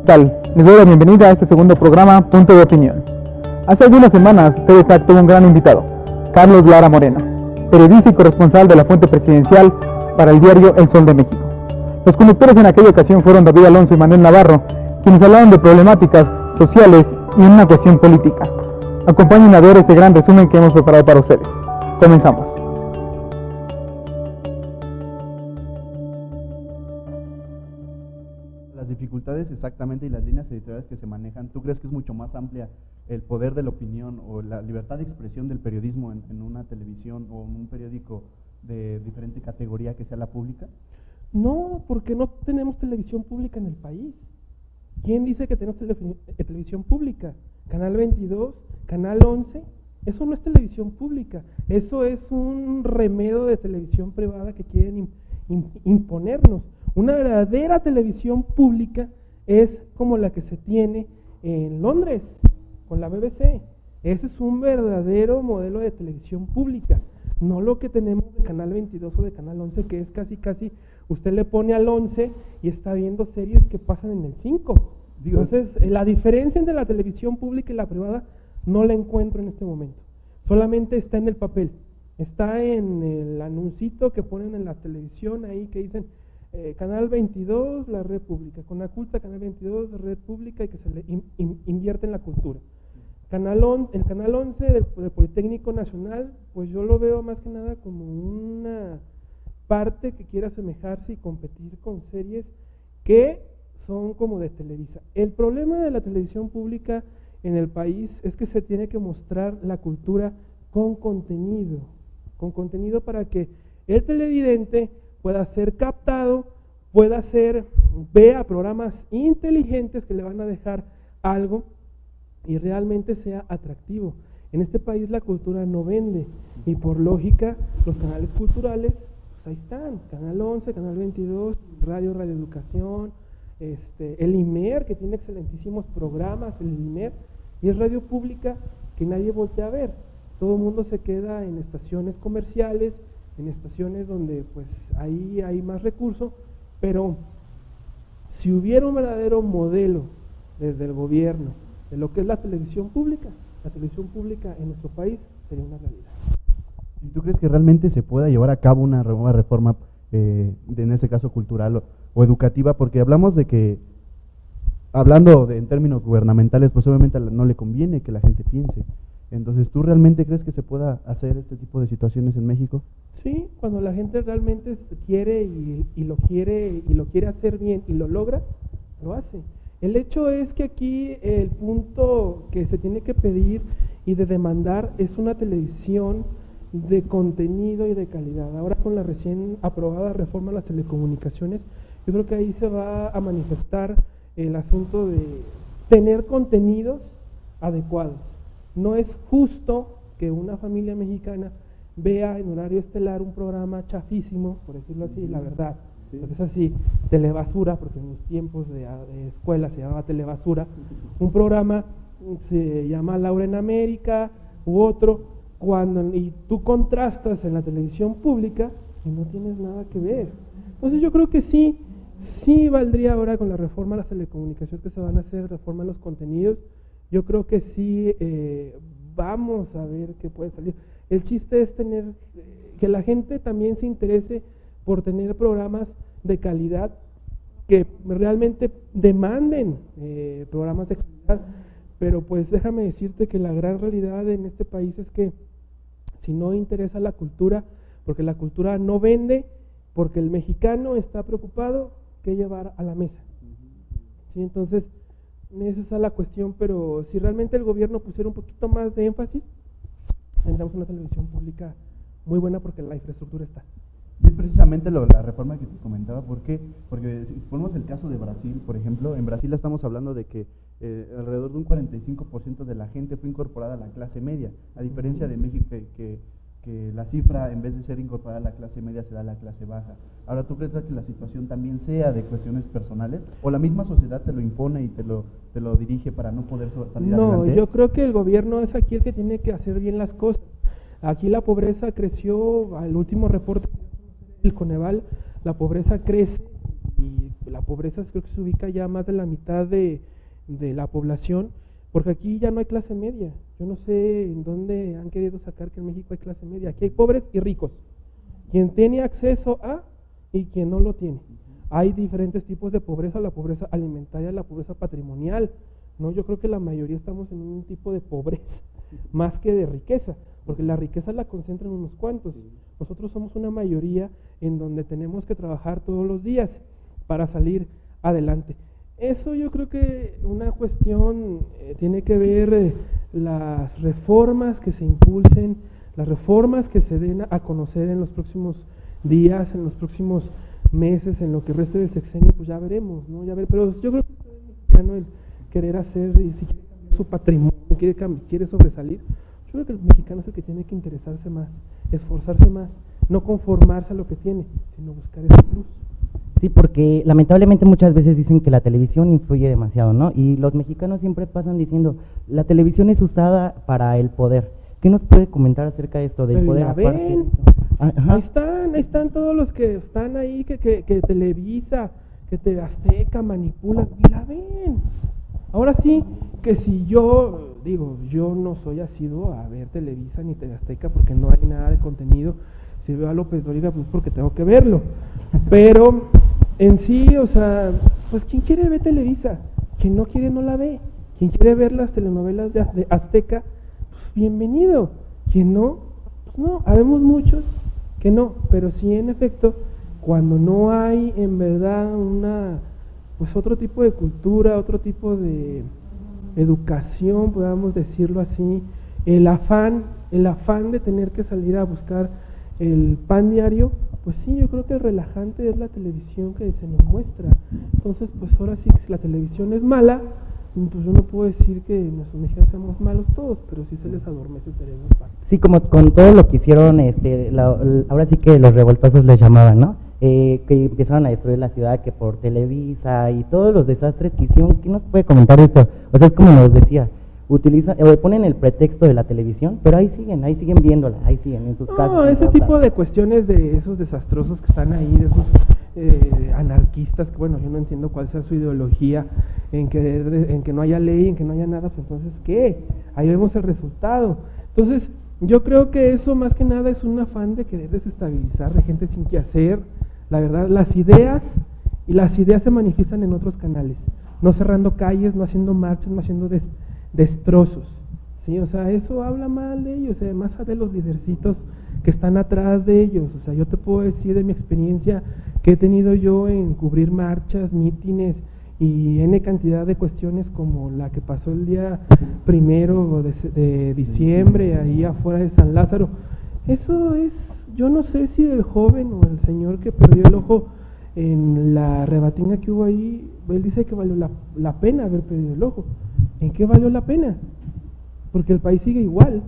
tal? Les doy la bienvenida a este segundo programa, Punto de Opinión. Hace algunas semanas, TVSAC tuvo un gran invitado, Carlos Lara Moreno, periodista y corresponsal de la fuente presidencial para el diario El Sol de México. Los conductores en aquella ocasión fueron David Alonso y Manuel Navarro, quienes hablaron de problemáticas sociales y una cuestión política. Acompáñenme a ver este gran resumen que hemos preparado para ustedes. Comenzamos. Las dificultades exactamente y las líneas editoriales que se manejan, ¿tú crees que es mucho más amplia el poder de la opinión o la libertad de expresión del periodismo en una televisión o en un periódico de diferente categoría que sea la pública? No, porque no tenemos televisión pública en el país. ¿Quién dice que tenemos televisión pública? Canal 22, Canal 11, eso no es televisión pública, eso es un remedio de televisión privada que quieren imponernos. Una verdadera televisión pública es como la que se tiene en Londres, con la BBC. Ese es un verdadero modelo de televisión pública, no lo que tenemos de Canal 22 o de Canal 11, que es casi, usted le pone al 11 y está viendo series que pasan en el 5. Entonces, la diferencia entre la televisión pública y la privada no la encuentro en este momento. Solamente está en el papel, está en el anuncito que ponen en la televisión ahí que dicen Canal 22, la red pública, Conaculta, Canal 22, red pública, y que se le invierte en la cultura. El Canal 11 del Politécnico Nacional, pues yo lo veo más que nada como una parte que quiere asemejarse y competir con series que son como de Televisa. El problema de la televisión pública en el país es que se tiene que mostrar la cultura con contenido para que el televidente pueda ser captado, vea programas inteligentes que le van a dejar algo y realmente sea atractivo. En este país la cultura no vende y por lógica los canales culturales, pues ahí están, Canal 11, Canal 22, Radio Educación, el IMER, que tiene excelentísimos programas, el IMER, y es radio pública que nadie voltea a ver. Todo el mundo se queda en estaciones comerciales, en estaciones donde pues ahí hay más recursos, pero si hubiera un verdadero modelo desde el gobierno de lo que es la televisión pública en nuestro país sería una realidad. ¿Y tú crees que realmente se pueda llevar a cabo una nueva reforma, en este caso cultural o educativa? Porque hablamos de que, en términos gubernamentales, pues obviamente no le conviene que la gente piense. Entonces, ¿tú realmente crees que se pueda hacer este tipo de situaciones en México? Sí, cuando la gente realmente quiere y lo quiere hacer bien y lo logra, lo hace. El hecho es que aquí el punto que se tiene que pedir y de demandar es una televisión de contenido y de calidad. Ahora con la recién aprobada reforma a las telecomunicaciones, yo creo que ahí se va a manifestar el asunto de tener contenidos adecuados. No es justo que una familia mexicana vea en horario estelar un programa chafísimo, por decirlo así, la verdad. Porque es así, Telebasura, porque en mis tiempos de escuela se llamaba Telebasura. Un programa se llama Laura en América u otro, y tú contrastas en la televisión pública y no tienes nada que ver. Entonces yo creo que sí valdría ahora con la reforma a las telecomunicaciones que se van a hacer, reforma a los contenidos. Yo creo que sí, vamos a ver qué puede salir. El chiste es que la gente también se interese por tener programas de calidad que realmente demanden programas de calidad, pero pues déjame decirte que la gran realidad en este país es que si no interesa la cultura, porque la cultura no vende, porque el mexicano está preocupado qué llevar a la mesa. ¿Sí? Entonces, esa es la cuestión, pero si realmente el gobierno pusiera un poquito más de énfasis, tendríamos una televisión pública muy buena porque la infraestructura está. Y es precisamente la reforma que te comentaba. ¿Por qué? Porque si ponemos el caso de Brasil, por ejemplo, en Brasil estamos hablando de que alrededor de un 45% de la gente fue incorporada a la clase media, a diferencia de México que la cifra, en vez de ser incorporada a la clase media, será a la clase baja. Ahora, ¿tú crees que la situación también sea de cuestiones personales o la misma sociedad te lo impone y te lo dirige para no poder salir adelante? No, yo creo que el gobierno es aquí el que tiene que hacer bien las cosas. Aquí la pobreza creció, al último reporte del Coneval, la pobreza crece y la pobreza creo que se ubica ya más de la mitad de la población, porque aquí ya no hay clase media. Yo no sé en dónde han querido sacar que en México hay clase media. Aquí hay pobres y ricos, quien tiene acceso a y quien no lo tiene. Hay diferentes tipos de pobreza, la pobreza alimentaria, la pobreza patrimonial, ¿no? Yo creo que la mayoría estamos en un tipo de pobreza, más que de riqueza, porque la riqueza la concentran unos cuantos. Nosotros somos una mayoría en donde tenemos que trabajar todos los días para salir adelante. Eso yo creo que una cuestión tiene que ver las reformas que se impulsen, las reformas que se den a conocer en los próximos días, en los próximos meses, en lo que reste del sexenio, pues ya veremos, ¿no? Pero yo creo que el mexicano, el querer hacer, y si quiere cambiar su patrimonio, quiere sobresalir, yo creo que el mexicano es el que tiene que interesarse más, esforzarse más, no conformarse a lo que tiene, sino buscar ese plus. Sí, porque lamentablemente muchas veces dicen que la televisión influye demasiado, ¿no? Y los mexicanos siempre pasan diciendo, la televisión es usada para el poder. ¿Qué nos puede comentar acerca de esto, del poder aparte? Ahí están todos los que están ahí, que Televisa, que TV Azteca manipulan, y la ven. Ahora sí, que si yo no soy asiduo a ver Televisa ni TV Azteca porque no hay nada de contenido. Si veo a López Dóriga, pues porque tengo que verlo. Pero en sí, o sea, pues quien quiere ver Televisa, quien no quiere no la ve. Quien quiere ver las telenovelas de Azteca, pues bienvenido. Quien no, pues no. Habemos muchos que no, pero sí en efecto, cuando no hay en verdad pues otro tipo de cultura, otro tipo de educación, podamos decirlo así, el afán de tener que salir a buscar el pan diario, pues sí, yo creo que el relajante es la televisión que se nos muestra. Entonces, pues ahora sí que si la televisión es mala, pues yo no puedo decir que nuestros mexicanos seamos malos todos, pero sí se les adormece el cerebro. Sí, como con todo lo que hicieron, ahora sí que los revoltosos les llamaban, ¿no? Que empezaron a destruir la ciudad, que por Televisa y todos los desastres que hicieron. ¿Qué nos puede comentar esto? O sea, es como nos decía, ponen el pretexto de la televisión, pero ahí siguen viéndola, ahí siguen en sus casas. No, ese tipo de cuestiones de esos desastrosos que están ahí, de esos anarquistas, que bueno, yo no entiendo cuál sea su ideología, en que no haya ley, en que no haya nada, pues entonces, ¿qué? Ahí vemos el resultado. Entonces, yo creo que eso más que nada es un afán de querer desestabilizar, de gente sin qué hacer. La verdad, las ideas se manifiestan en otros canales, no cerrando calles, no haciendo marchas, no haciendo destrozos, ¿sí? O sea, eso habla mal de ellos, además de los lidercitos que están atrás de ellos. O sea, yo te puedo decir de mi experiencia que he tenido yo en cubrir marchas, mítines y N cantidad de cuestiones como la que pasó el día 1 de diciembre ahí afuera de San Lázaro. Eso es, yo no sé si el joven o el señor que perdió el ojo en la rebatinga que hubo ahí, él dice que valió la pena haber perdido el ojo. ¿En qué valió la pena? Porque el país sigue igual,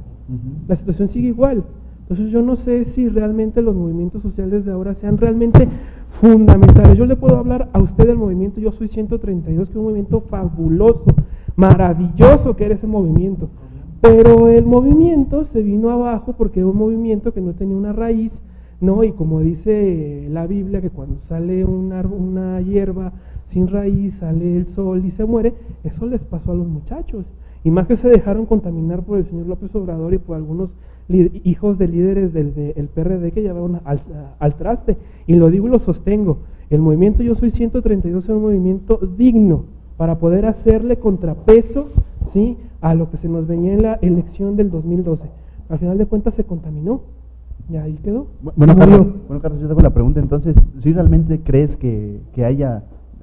la situación sigue igual. Entonces yo no sé si realmente los movimientos sociales de ahora sean realmente fundamentales. Yo le puedo hablar a usted del movimiento Yo Soy 132, que es un movimiento fabuloso, maravilloso que era ese movimiento. Pero el movimiento se vino abajo porque era un movimiento que no tenía una raíz, ¿no? Y como dice la Biblia, que cuando sale una hierba sin raíz, sale el sol y se muere, eso les pasó a los muchachos. Y más que se dejaron contaminar por el señor López Obrador y por algunos hijos de líderes del PRD que llevaron al traste. Y lo digo y lo sostengo, el movimiento Yo Soy 132 es un movimiento digno para poder hacerle contrapeso, ¿sí?, a lo que se nos venía en la elección del 2012. Al final de cuentas se contaminó y ahí quedó. Bueno, Carlos, yo tengo la pregunta entonces, ¿sí realmente crees que haya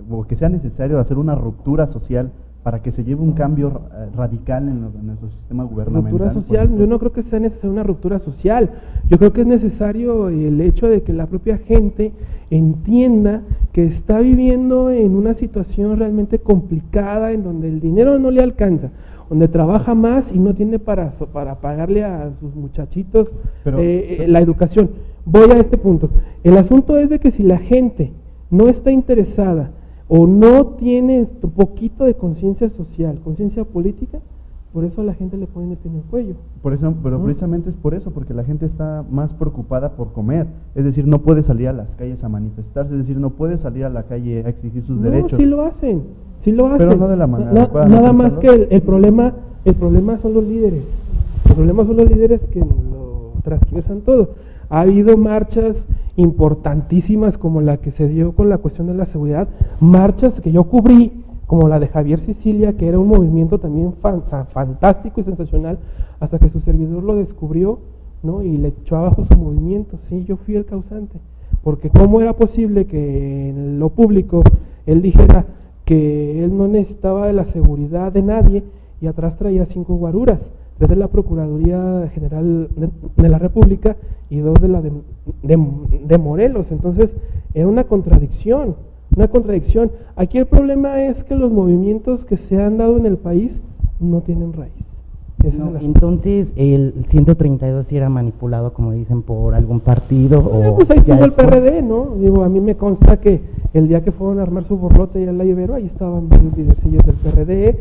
o que sea necesario hacer una ruptura social para que se lleve un cambio radical en nuestro sistema gubernamental? Ruptura social, yo no creo que sea necesaria una ruptura social. Yo creo que es necesario el hecho de que la propia gente entienda que está viviendo en una situación realmente complicada, en donde el dinero no le alcanza, donde trabaja más y no tiene para pagarle a sus muchachitos la educación. Voy a este punto. El asunto es de que si la gente no está interesada o no tiene un poquito de conciencia social, conciencia política, por eso a la gente le ponen el pie en el cuello. Por eso, pero precisamente es por eso, porque la gente está más preocupada por comer. Es decir, no puede salir a las calles a manifestarse, es decir, no puede salir a la calle a exigir sus derechos. Sí lo hacen, sí lo hacen. Pero no de la manera adecuada, Nada ¿no más crees, Carlos? que el problema son los líderes. El problema son los líderes que lo transgiversan todo. Ha habido marchas importantísimas como la que se dio con la cuestión de la seguridad, marchas que yo cubrí, como la de Javier Sicilia, que era un movimiento también fantástico y sensacional, hasta que su servidor lo descubrió, ¿no? Y le echó abajo su movimiento. Sí, yo fui el causante, porque cómo era posible que en lo público él dijera que él no necesitaba de la seguridad de nadie y atrás traía 5 guaruras, 3 de la Procuraduría General de la República y 2 de la de Morelos. Entonces era una contradicción. Aquí el problema es que los movimientos que se han dado en el país no tienen raíz. No, entonces el 132 sí era manipulado, como dicen, por algún partido o pues ahí estuvo el después. PRD, ¿no? Digo, a mí me consta que el día que fueron a armar su borlote y al la Ibero, ahí estaban varios lidercillos del PRD,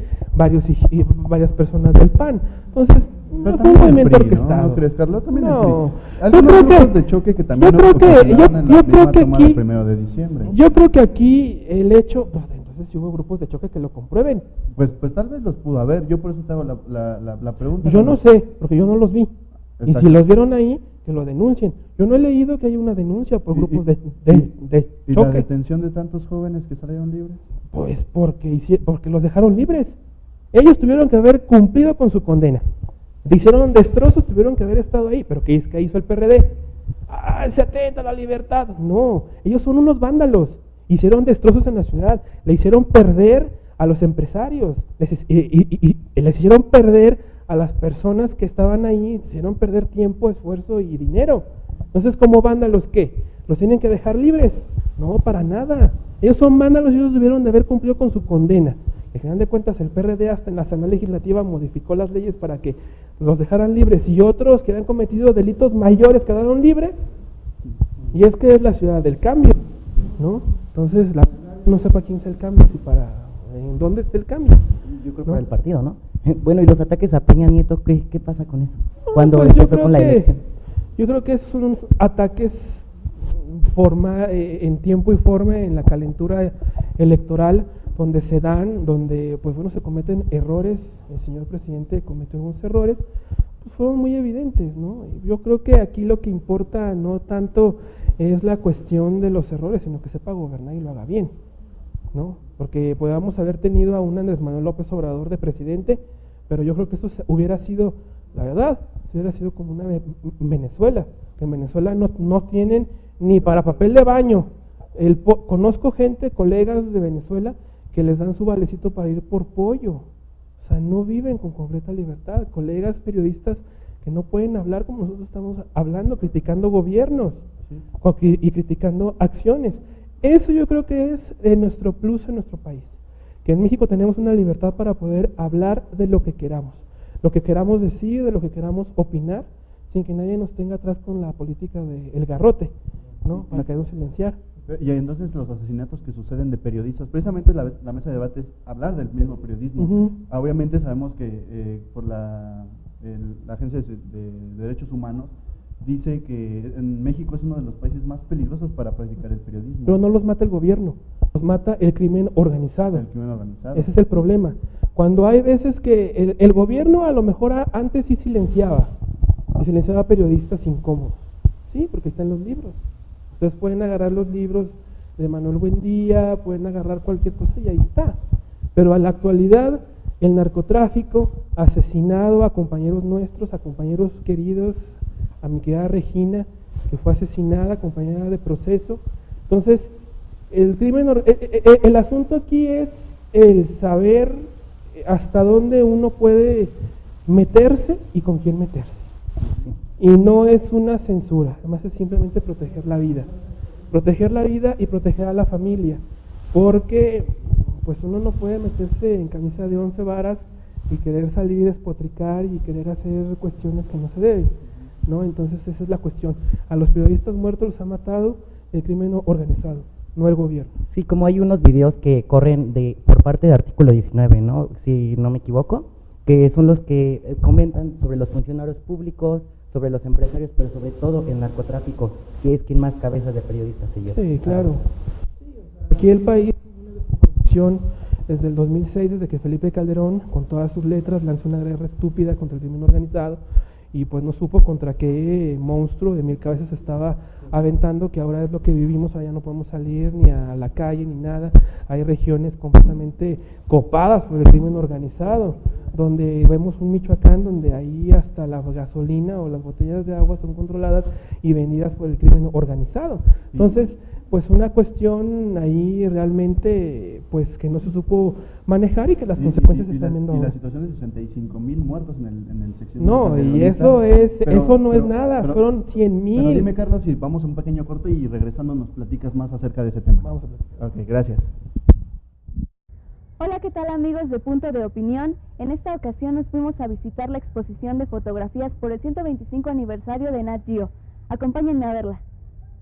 y varias personas del PAN. Entonces, Pero fue un también el movimiento PRI, orquestado. ¿no crees, Carlos? También No. el PRI. Algunos grupos de choque que también ocasionaron en la misma toma del 1 de diciembre. Yo creo que aquí el hecho, pues entonces si hubo grupos de choque que lo comprueben. Pues tal vez los pudo haber, yo por eso te hago la pregunta. Yo no sé, porque yo no los vi. Y Exacto. si los vieron ahí, que lo denuncien. Yo no he leído que haya una denuncia por grupos de ¿Y la choque. detención de tantos jóvenes que salieron libres? Pues porque los dejaron libres. Ellos tuvieron que haber cumplido con su condena. Hicieron destrozos, tuvieron que haber estado ahí. Pero ¿qué hizo el PRD? Se atenta a la libertad. No, ellos son unos vándalos. Hicieron destrozos en la ciudad. Le hicieron perder a los empresarios. Les hicieron perder a las personas que estaban ahí. Hicieron perder tiempo, esfuerzo y dinero. Entonces, ¿como vándalos qué? ¿Los tienen que dejar libres? No, para nada. Ellos son vándalos y ellos debieron de haber cumplido con su condena. Al final de cuentas, el PRD hasta en la Asamblea Legislativa modificó las leyes para que los dejaran libres, y otros que habían cometido delitos mayores quedaron libres. Y es que es la ciudad del cambio, ¿no? Entonces, no sé para quién sea el cambio, en dónde está el cambio. Yo creo ¿no? por el partido, ¿no? Bueno, y los ataques a Peña Nieto, ¿qué pasa con eso? Cuando Pues yo empezó creo con la elección. Yo creo que esos son unos ataques en tiempo y forma en la calentura electoral, donde se dan, donde pues bueno, se cometen errores. El señor presidente cometió algunos errores, pues fueron muy evidentes, ¿no? Yo creo que aquí lo que importa no tanto es la cuestión de los errores, sino que sepa gobernar y lo haga bien, ¿no? Porque podamos haber tenido a un Andrés Manuel López Obrador de presidente, pero yo creo que esto hubiera sido, la verdad, hubiera sido como una Venezuela, que en Venezuela no tienen ni para papel de baño. Conozco gente, colegas de Venezuela, que les dan su valecito para ir por pollo. O sea, no viven con completa libertad. Colegas periodistas que no pueden hablar como nosotros estamos hablando, criticando gobiernos y criticando acciones. Eso yo creo que es nuestro plus en nuestro país, que en México tenemos una libertad para poder hablar de lo que queramos decir, de lo que queramos opinar, sin que nadie nos tenga atrás con la política del garrote, ¿no? Para querernos silenciar. Y entonces los asesinatos que suceden de periodistas, precisamente la mesa de debate es hablar del mismo periodismo. Obviamente sabemos que por la Agencia de Derechos Humanos dice que en México es uno de los países más peligrosos para practicar el periodismo. Pero no los mata el gobierno, los mata el crimen organizado. El crimen organizado. Ese es el problema. Cuando hay veces que el gobierno a lo mejor antes sí silenciaba periodistas incómodos, sí, porque están los libros. Entonces pueden agarrar los libros de Manuel Buendía, pueden agarrar cualquier cosa y ahí está. Pero a la actualidad, el narcotráfico, asesinado a compañeros nuestros, a compañeros queridos, a mi querida Regina, que fue asesinada, compañera de proceso. Entonces, el asunto aquí es el saber hasta dónde uno puede meterse y con quién meterse. Y no es una censura, además es simplemente proteger la vida y proteger a la familia, porque pues uno no puede meterse en camisa de 11 varas y querer salir, despotricar y querer hacer cuestiones que no se deben, ¿no? Entonces esa es la cuestión. A los periodistas muertos los ha matado el crimen organizado, no el gobierno. Sí, como hay unos videos que corren por parte de Artículo 19, ¿no? Si no me equivoco, que son los que comentan sobre los funcionarios públicos, sobre los empresarios, pero sobre todo el narcotráfico, que es quien más cabezas de periodistas se lleva. Sí, claro. Aquí el país corrupción desde el 2006, desde que Felipe Calderón, con todas sus letras, lanzó una guerra estúpida contra el crimen organizado y pues no supo contra qué monstruo de 1000 cabezas estaba aventando, que ahora es lo que vivimos. Allá no podemos salir ni a la calle ni nada. Hay regiones completamente copadas por el crimen organizado, donde vemos un Michoacán donde ahí hasta la gasolina o las botellas de agua son controladas y vendidas por el crimen organizado. Entonces, pues una cuestión ahí realmente pues que no se supo manejar y que las consecuencias están viendo y ahora. la situación de 65,000 muertos en el sección No, y eso no es nada, fueron 100,000. Pero dime, Carlos, si vamos a un pequeño corte y regresando nos platicas más acerca de ese tema. Vamos a platicar. Ok, gracias. Hola, ¿qué tal amigos de Punto de Opinión? En esta ocasión nos fuimos a visitar la exposición de fotografías por el 125 aniversario de Nat Geo. Acompáñenme a verla.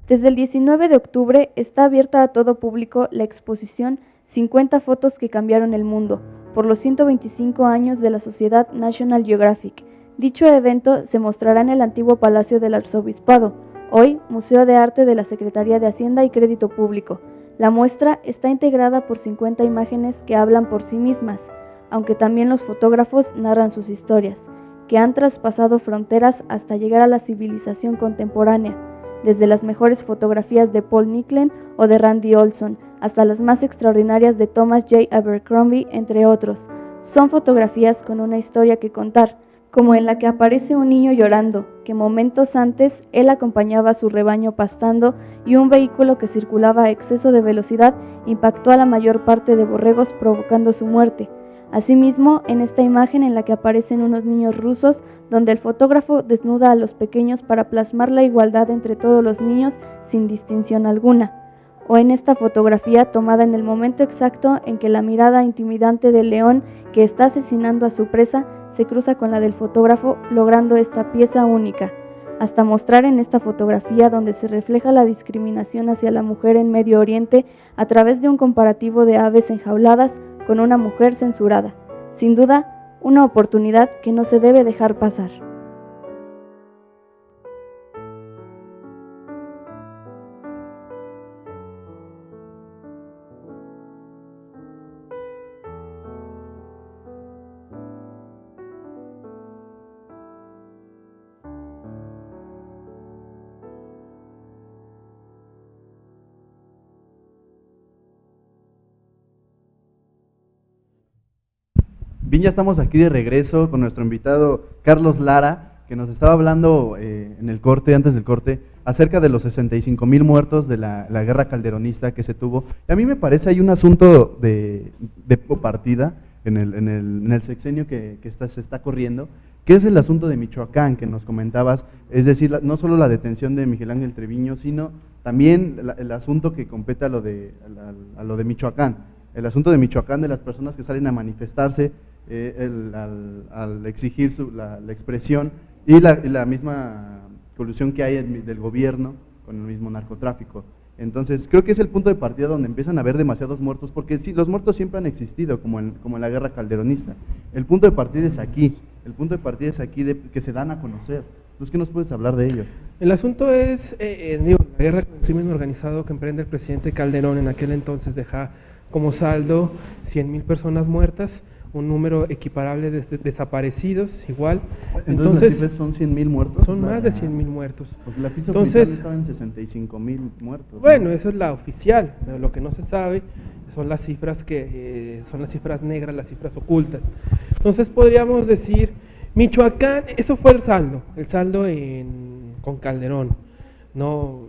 Desde el 19 de octubre está abierta a todo público la exposición 50 fotos que cambiaron el mundo, por los 125 años de la Sociedad National Geographic. Dicho evento se mostrará en el antiguo Palacio del Arzobispado, hoy Museo de Arte de la Secretaría de Hacienda y Crédito Público. La muestra está integrada por 50 imágenes que hablan por sí mismas, aunque también los fotógrafos narran sus historias, que han traspasado fronteras hasta llegar a la civilización contemporánea, desde las mejores fotografías de Paul Nicklin o de Randy Olson, hasta las más extraordinarias de Thomas J. Abercrombie, entre otros. Son fotografías con una historia que contar, como en la que aparece un niño llorando, que momentos antes él acompañaba a su rebaño pastando y un vehículo que circulaba a exceso de velocidad impactó a la mayor parte de borregos provocando su muerte. Asimismo, en esta imagen en la que aparecen unos niños rusos, donde el fotógrafo desnuda a los pequeños para plasmar la igualdad entre todos los niños sin distinción alguna. O en esta fotografía tomada en el momento exacto en que la mirada intimidante del león que está asesinando a su presa se cruza con la del fotógrafo, logrando esta pieza única, hasta mostrar en esta fotografía donde se refleja la discriminación hacia la mujer en Medio Oriente a través de un comparativo de aves enjauladas con una mujer censurada. Sin duda, una oportunidad que no se debe dejar pasar. Bien, ya estamos aquí de regreso con nuestro invitado Carlos Lara, que nos estaba hablando en el corte, antes del corte, acerca de los 65,000 muertos de la guerra calderonista que se tuvo. Y a mí me parece hay un asunto de partida en el sexenio que se está corriendo, que es el asunto de Michoacán que nos comentabas, es decir, no solo la detención de Miguel Ángel Treviño, sino también el asunto que compete a lo de Michoacán. El asunto de Michoacán, de las personas que salen a manifestarse al exigir la expresión y la misma colusión que hay del gobierno con el mismo narcotráfico. Entonces, creo que es el punto de partida donde empiezan a haber demasiados muertos, porque sí, los muertos siempre han existido, como en la guerra calderonista. El punto de partida es aquí, que se dan a conocer. Entonces, ¿qué nos puedes hablar de ello? El asunto es, la guerra contra el crimen organizado que emprende el presidente Calderón en aquel entonces deja como saldo 100,000 personas muertas, un número equiparable de desaparecidos, igual. Entonces las cifras son 100,000 muertos. Son más de 100,000 muertos. Porque la cifra oficial estaba en 65,000 muertos. Bueno, esa es la oficial, pero lo que no se sabe son las cifras son las cifras negras, las cifras ocultas. Entonces podríamos decir, Michoacán, eso fue el saldo con Calderón, no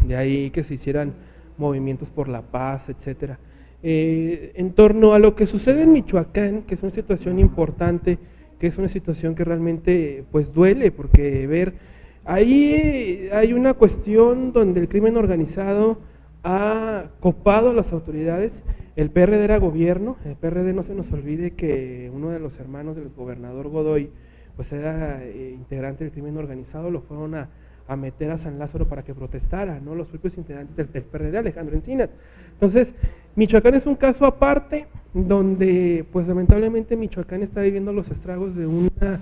de ahí que se hicieran movimientos por la paz, etcétera. En torno a lo que sucede en Michoacán, que es una situación importante, que es una situación que realmente pues duele, porque ahí hay una cuestión donde el crimen organizado ha copado a las autoridades. El PRD era gobierno, el PRD, no se nos olvide que uno de los hermanos del gobernador Godoy pues era integrante del crimen organizado, lo fueron a meter a San Lázaro para que protestara, ¿no? Los propios integrantes del PRD, Alejandro Encinas. Entonces, Michoacán es un caso aparte, donde pues lamentablemente Michoacán está viviendo los estragos de una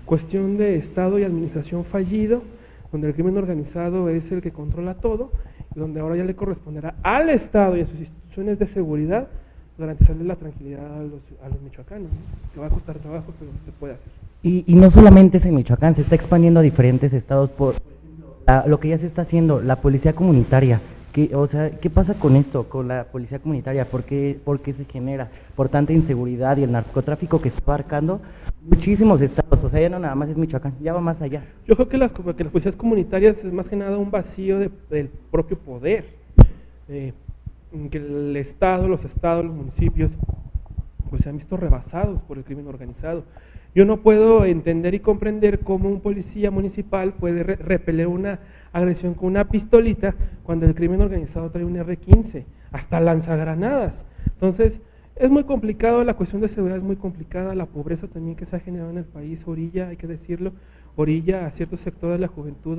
cuestión de Estado y administración fallido, donde el crimen organizado es el que controla todo, y donde ahora ya le corresponderá al Estado y a sus instituciones de seguridad garantizarle la tranquilidad a los michoacanos, ¿no? Que va a costar trabajo, pero se puede hacer. Y no solamente es en Michoacán, se está expandiendo a diferentes estados, por lo que ya se está haciendo, la policía comunitaria. O sea, ¿qué pasa con esto, con la policía comunitaria? ¿Por qué se genera? Por tanta inseguridad y el narcotráfico que está abarcando muchísimos estados, o sea, ya no nada más es Michoacán, ya va más allá. Yo creo que las policías comunitarias es más que nada un vacío del propio poder, que el Estado, los estados, los municipios, pues se han visto rebasados por el crimen organizado. Yo no puedo entender y comprender cómo un policía municipal puede repeler una agresión con una pistolita cuando el crimen organizado trae un R-15, hasta lanzagranadas. Entonces, es muy complicado, la cuestión de seguridad es muy complicada, la pobreza también que se ha generado en el país, orilla, hay que decirlo, orilla a ciertos sectores de la juventud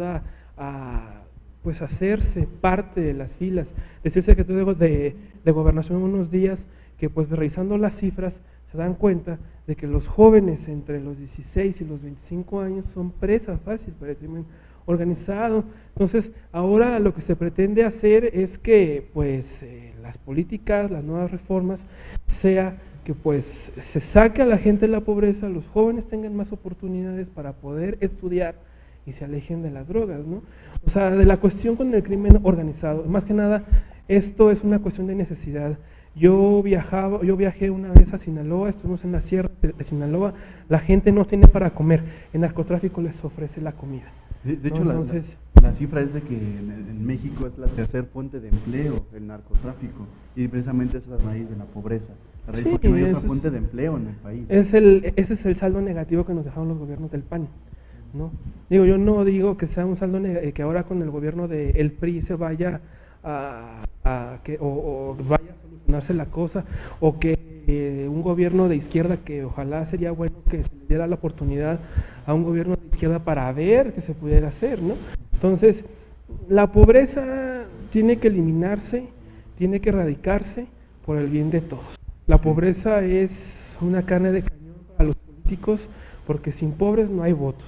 pues hacerse parte de las filas. Decía el secretario de Gobernación unos días que pues revisando las cifras se dan cuenta de que los jóvenes entre los 16 y los 25 años son presa fácil para el crimen organizado. Entonces, ahora lo que se pretende hacer es que pues las políticas, las nuevas reformas, sea que pues se saque a la gente de la pobreza, los jóvenes tengan más oportunidades para poder estudiar y se alejen de las drogas, ¿no? O sea, de la cuestión con el crimen organizado, más que nada, esto es una cuestión de necesidad. Yo viajé una vez a Sinaloa, estuvimos en la sierra de Sinaloa, la gente no tiene para comer, el narcotráfico les ofrece la comida. De hecho, entonces, la cifra es de que en México es la tercera fuente de empleo, el narcotráfico, y precisamente esa es la raíz de la pobreza, la raíz porque no hay otra fuente de empleo en el país. Ese es el saldo negativo que nos dejaron los gobiernos del PAN, ¿no? Digo, yo no digo que sea un saldo que ahora con el gobierno del PRI se vaya o vaya a solucionarse la cosa, o que un gobierno de izquierda, que ojalá sería bueno que se le diera la oportunidad a un gobierno de izquierda para ver qué se pudiera hacer, ¿no? Entonces, la pobreza tiene que eliminarse, tiene que erradicarse por el bien de todos. La pobreza es una carne de cañón para los políticos, porque sin pobres no hay votos.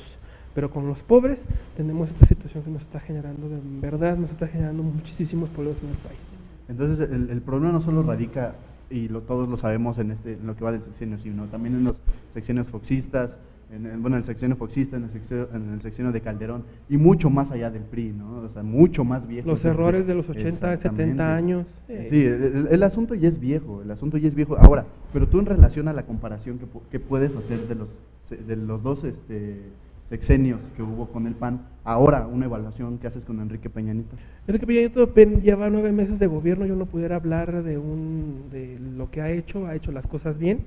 Pero con los pobres tenemos esta situación que nos está generando, de verdad, nos está generando muchísimos problemas en el país. Entonces, el problema no solo radica, y todos lo sabemos en lo que va del sexenio, sino también en los sexenios foxistas, en el sexenio foxista, en el sexenio de Calderón, y mucho más allá del PRI, ¿no? O sea, mucho más viejo. Los errores de los 80, 70 años. Sí, el asunto ya es viejo, Ahora, pero tú en relación a la comparación que puedes hacer de los dos sexenios que hubo con el PAN, ahora una evaluación que haces con Enrique Peña Nieto. Enrique Peña Nieto lleva 9 meses de gobierno, yo no pudiera hablar de lo que ha hecho las cosas bien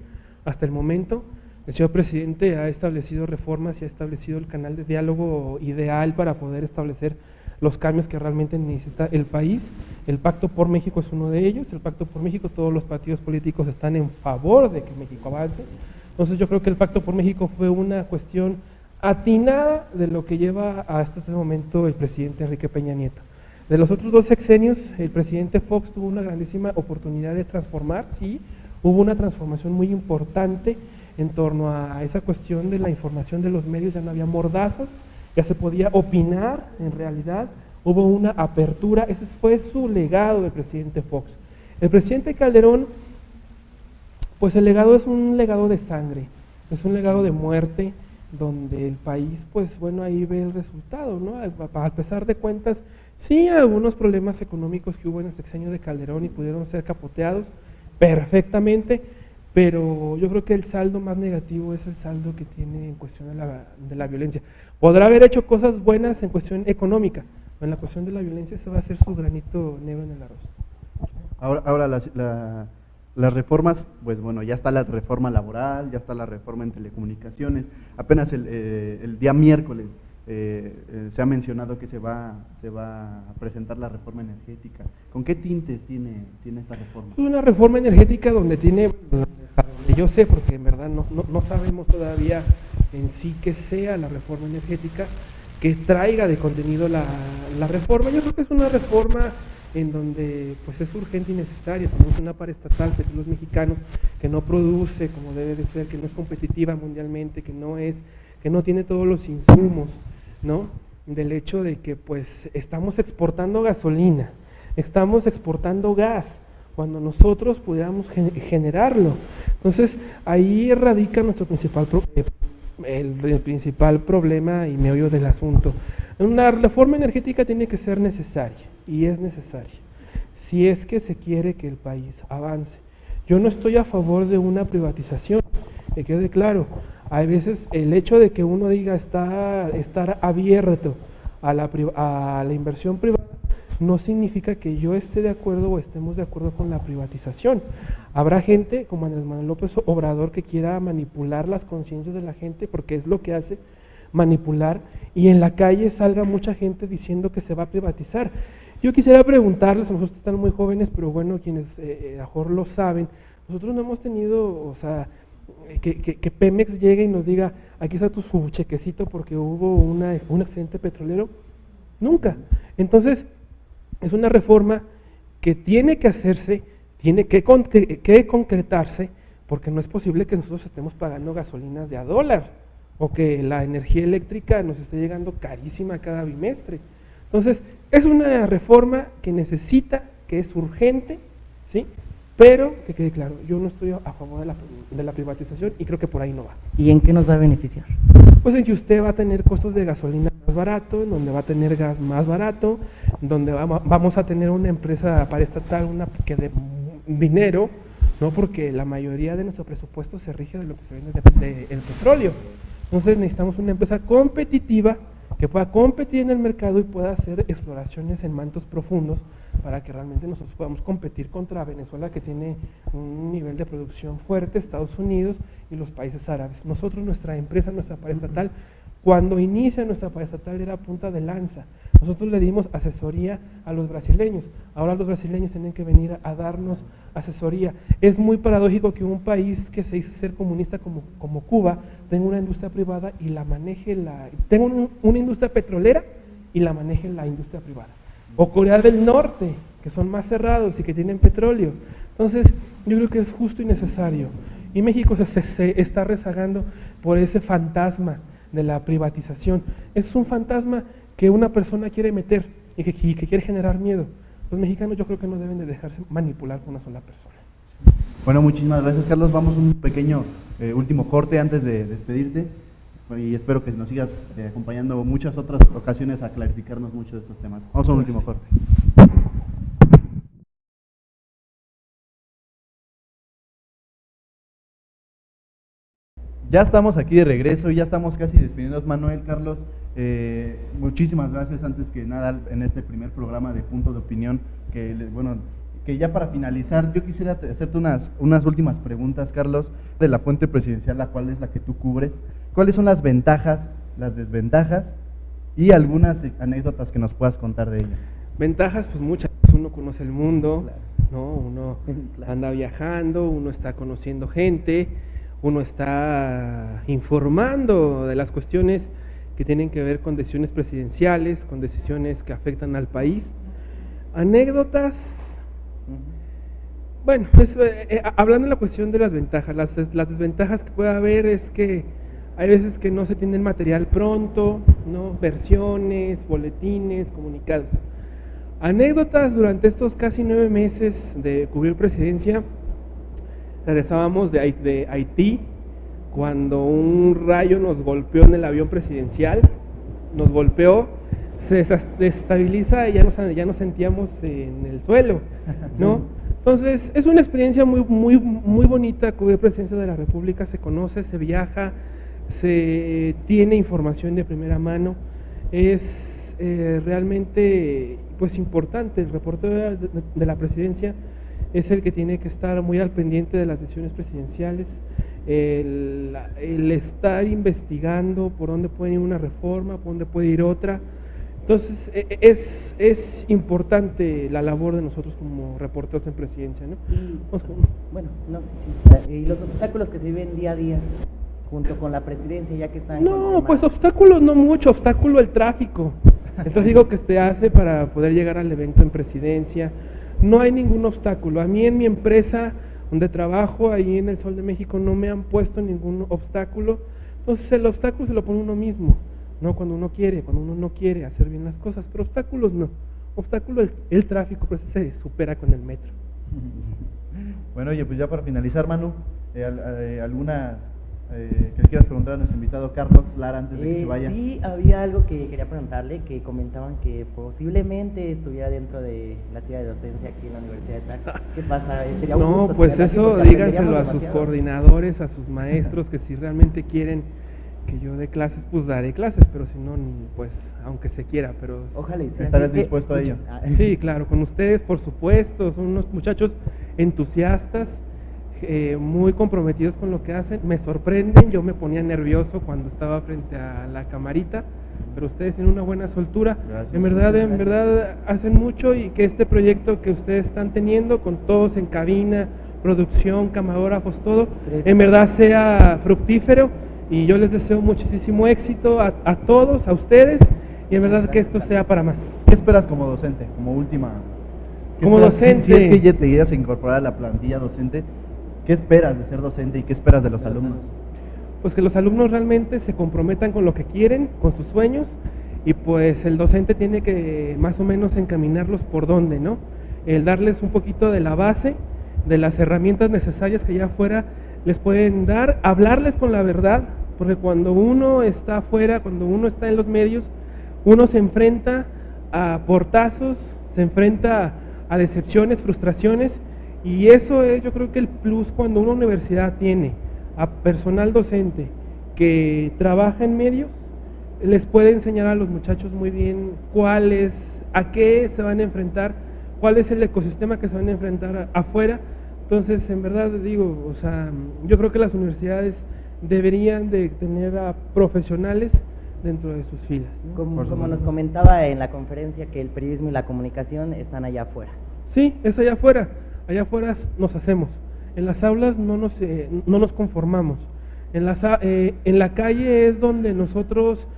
hasta el momento. El señor presidente ha establecido reformas y ha establecido el canal de diálogo ideal para poder establecer los cambios que realmente necesita el país. El Pacto por México es uno de ellos. El Pacto por México, todos los partidos políticos están en favor de que México avance. Entonces yo creo que el Pacto por México fue una cuestión atinada de lo que lleva hasta este momento el presidente Enrique Peña Nieto. De los otros 2 sexenios, el presidente Fox tuvo una grandísima oportunidad de transformar, sí, hubo una transformación muy importante en torno a esa cuestión de la información de los medios, ya no había mordazas, ya se podía opinar en realidad, hubo una apertura, ese fue su legado del presidente Fox. El presidente Calderón, pues el legado es un legado de sangre, es un legado de muerte, donde el país, pues bueno, ahí ve el resultado, ¿no? A pesar de cuentas, sí, algunos problemas económicos que hubo en el sexenio de Calderón y pudieron ser capoteados perfectamente, pero yo creo que el saldo más negativo es el saldo que tiene en cuestión de la violencia. Podrá haber hecho cosas buenas en cuestión económica, pero en la cuestión de la violencia se va a hacer su granito negro en el arroz. Ahora las reformas, pues bueno, ya está la reforma laboral, ya está la reforma en telecomunicaciones, apenas el día miércoles se ha mencionado que se va a presentar la reforma energética. ¿Con qué tintes tiene esta reforma? Una reforma energética donde tiene, yo sé, porque en verdad no sabemos todavía en sí que sea la reforma energética, que traiga de contenido la reforma. Yo creo que es una reforma en donde pues es urgente y necesaria. Tenemos una paraestatal, Petróleos Mexicanos, que no produce como debe de ser, que no es competitiva mundialmente, que no tiene todos los insumos, ¿no? Del hecho de que pues estamos exportando gasolina, estamos exportando gas, cuando nosotros pudiéramos generarlo. Entonces, ahí radica nuestro el principal problema y meollo del asunto. Una reforma energética tiene que ser necesaria, y es necesaria, si es que se quiere que el país avance. Yo no estoy a favor de una privatización, que quede claro. Hay veces el hecho de que uno diga estar abierto a la inversión privada no significa que yo esté de acuerdo o estemos de acuerdo con la privatización. Habrá gente como Andrés Manuel López Obrador que quiera manipular las conciencias de la gente, porque es lo que hace, manipular, y en la calle salga mucha gente diciendo que se va a privatizar. Yo quisiera preguntarles, a lo mejor ustedes están muy jóvenes, pero bueno, quienes a lo mejor lo saben, nosotros no hemos tenido, o sea, que Pemex llegue y nos diga, aquí está su chequecito porque hubo un accidente petrolero. Nunca. Entonces, es una reforma que tiene que hacerse, tiene que concretarse, porque no es posible que nosotros estemos pagando gasolinas de $1 o que la energía eléctrica nos esté llegando carísima cada bimestre. Entonces, es una reforma que necesita, que es urgente, ¿sí? Pero, que quede claro, yo no estoy a favor de la privatización y creo que por ahí no va. ¿Y en qué nos va a beneficiar? Pues en que usted va a tener costos de gasolina más barato, en donde va a tener gas más barato, donde vamos a tener una empresa paraestatal, una que de dinero, ¿no? Porque la mayoría de nuestro presupuesto se rige de lo que se vende del petróleo. Entonces necesitamos una empresa competitiva que pueda competir en el mercado y pueda hacer exploraciones en mantos profundos para que realmente nosotros podamos competir contra Venezuela, que tiene un nivel de producción fuerte, Estados Unidos y los países árabes. Nosotros, nuestra empresa, nuestra paraestatal, cuando inicia nuestra paraestatal era punta de lanza. Nosotros le dimos asesoría a los brasileños, ahora los brasileños tienen que venir a darnos asesoría. Es muy paradójico que un país que se hizo ser comunista como Cuba tenga una industria privada y la maneje, tenga una industria petrolera y la maneje la industria privada. O Corea del Norte, que son más cerrados y que tienen petróleo. Entonces, yo creo que es justo y necesario. Y México se está rezagando por ese fantasma de la privatización. Es un fantasma que una persona quiere meter y que quiere generar miedo. Los mexicanos yo creo que no deben de dejarse manipular por una sola persona. Bueno, muchísimas gracias, Carlos. Vamos a un pequeño último corte antes de despedirte y espero que nos sigas acompañando muchas otras ocasiones a clarificarnos mucho de estos temas. Vamos a un último corte. Ya estamos aquí de regreso, ya estamos casi despidiéndonos, Manuel, Carlos. Muchísimas gracias antes que nada en este primer programa de Punto de Opinión, que ya para finalizar, yo quisiera hacerte unas últimas preguntas, Carlos, de la fuente presidencial, la cual es la que tú cubres. ¿Cuáles son las ventajas, las desventajas y algunas anécdotas que nos puedas contar de ella? Ventajas, pues muchas. Uno conoce el mundo, ¿no? Uno anda viajando, uno está conociendo gente, uno está informando de las cuestiones que tienen que ver con decisiones presidenciales, con decisiones que afectan al país. Anécdotas, bueno, pues, hablando de la cuestión de las ventajas, las desventajas que puede haber es que hay veces que no se tiene el material pronto, ¿no? Versiones, boletines, comunicados. Anécdotas, durante estos casi 9 meses de cubrir presidencia, regresábamos de Haití, cuando un rayo nos golpeó en el avión presidencial, nos golpeó, se desestabiliza y ya nos sentíamos en el suelo, ¿no? Entonces, es una experiencia muy bonita cubrir presidencia de la República, se conoce, se viaja, se tiene información de primera mano, es realmente pues importante. El reportero de la presidencia es el que tiene que estar muy al pendiente de las decisiones presidenciales, el estar investigando por dónde puede ir una reforma, por dónde puede ir otra. Entonces, es importante la labor de nosotros como reporteros en presidencia, ¿no? Y los obstáculos que se viven día a día junto con la presidencia, ya que están... No, pues obstáculos no mucho, obstáculo el tráfico que se hace para poder llegar al evento en presidencia. No hay ningún obstáculo. A mí en mi empresa, donde trabajo, ahí en el Sol de México, no me han puesto ningún obstáculo. Entonces el obstáculo se lo pone uno mismo, ¿no? Cuando uno no quiere hacer bien las cosas, pero obstáculos no. Obstáculo el tráfico, pero ese se supera con el metro. Bueno, oye, pues ya para finalizar, Manu, algunas que le quieras preguntar a nuestro invitado Carlos Lara antes de que se vaya. Sí, había algo que quería preguntarle, que comentaban que posiblemente estuviera dentro de la tía de docencia aquí en la Universidad de Tlaxcala. ¿Qué pasa? ¿Sería un No, gusto pues tenerlo aquí? eso Porque díganselo aprenderíamos a sus demasiado. coordinadores, a sus maestros, que si realmente quieren que yo dé clases, pues daré clases, pero si no, pues aunque se quiera, pero... Ojalá y sea. ¿Estarás Así es que- dispuesto a ello? Sí, claro, con ustedes, por supuesto, son unos muchachos entusiastas, muy comprometidos con lo que hacen, me sorprenden, yo me ponía nervioso cuando estaba frente a la camarita, pero ustedes tienen una buena soltura, Gracias. en verdad hacen mucho, y que este proyecto que ustedes están teniendo, con todos en cabina, producción, camarógrafos, todo, en verdad sea fructífero, y yo les deseo muchísimo éxito a todos, a ustedes, y en verdad que esto sea para más. ¿Qué esperas como docente, como última? ¿Qué Como esperas? docente. Si es que ya te llegas a incorporar a la plantilla docente, ¿qué esperas de ser docente y qué esperas de los alumnos? Pues que los alumnos realmente se comprometan con lo que quieren, con sus sueños, y pues el docente tiene que más o menos encaminarlos por dónde, ¿no? El darles un poquito de la base, de las herramientas necesarias que allá afuera les pueden dar, hablarles con la verdad, porque cuando uno está afuera, cuando uno está en los medios, uno se enfrenta a portazos, se enfrenta a decepciones, frustraciones, y eso es, yo creo que el plus cuando una universidad tiene a personal docente que trabaja en medios, les puede enseñar a los muchachos muy bien a qué se van a enfrentar, cuál es el ecosistema que se van a enfrentar afuera. Entonces, en verdad digo, o sea, yo creo que las universidades deberían de tener a profesionales dentro de sus filas, ¿no? Como nos comentaba en la conferencia, que el periodismo y la comunicación están allá afuera. Sí, es allá afuera nos hacemos, en las aulas no nos conformamos, en la calle es donde nosotros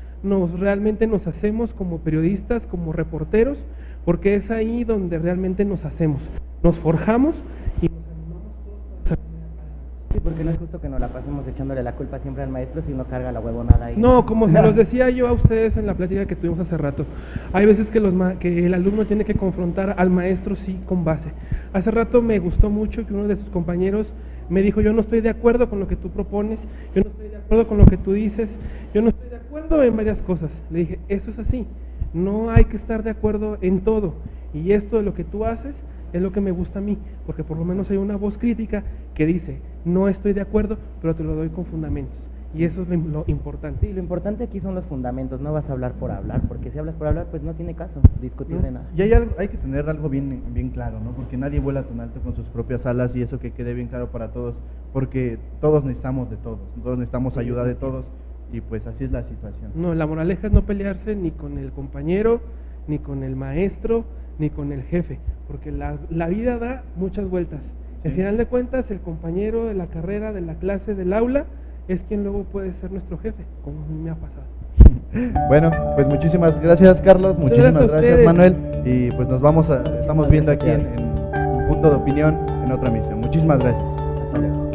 realmente nos hacemos como periodistas, como reporteros, porque es ahí donde realmente nos hacemos, nos forjamos y nos animamos todos para salir adelante. Sí, porque no es justo que nos la pasemos echándole la culpa siempre al maestro si uno carga la huevonada ahí. No, como se los decía yo a ustedes en la plática que tuvimos hace rato, hay veces que el alumno tiene que confrontar al maestro sí con base. Hace rato me gustó mucho que uno de sus compañeros me dijo, yo no estoy de acuerdo con lo que tú propones, yo no estoy de acuerdo con lo que tú dices, yo no estoy de acuerdo en varias cosas. Le dije, eso es así, no hay que estar de acuerdo en todo, y esto de lo que tú haces es lo que me gusta a mí, porque por lo menos hay una voz crítica que dice, no estoy de acuerdo, pero te lo doy con fundamentos, y eso es lo importante. Sí, lo importante aquí son los fundamentos, no vas a hablar por hablar, porque si hablas por hablar, pues no tiene caso discutir de nada. Y hay que tener algo bien claro, ¿no? Porque nadie vuela tan alto con sus propias alas, y eso que quede bien claro para todos, porque todos necesitamos de todos necesitamos ayuda de todos, y pues así es la situación. No, la moraleja es no pelearse ni con el compañero, ni con el maestro, ni con el jefe, porque la vida da muchas vueltas. Sí. Al final de cuentas, el compañero de la carrera, de la clase, del aula, es quien luego puede ser nuestro jefe, como a mí me ha pasado. Bueno, pues muchísimas gracias, Carlos, muchísimas gracias a gracias, ustedes. Manuel, y pues estamos viendo aquí en Punto de Opinión en otra emisión. Muchísimas gracias. Hasta luego.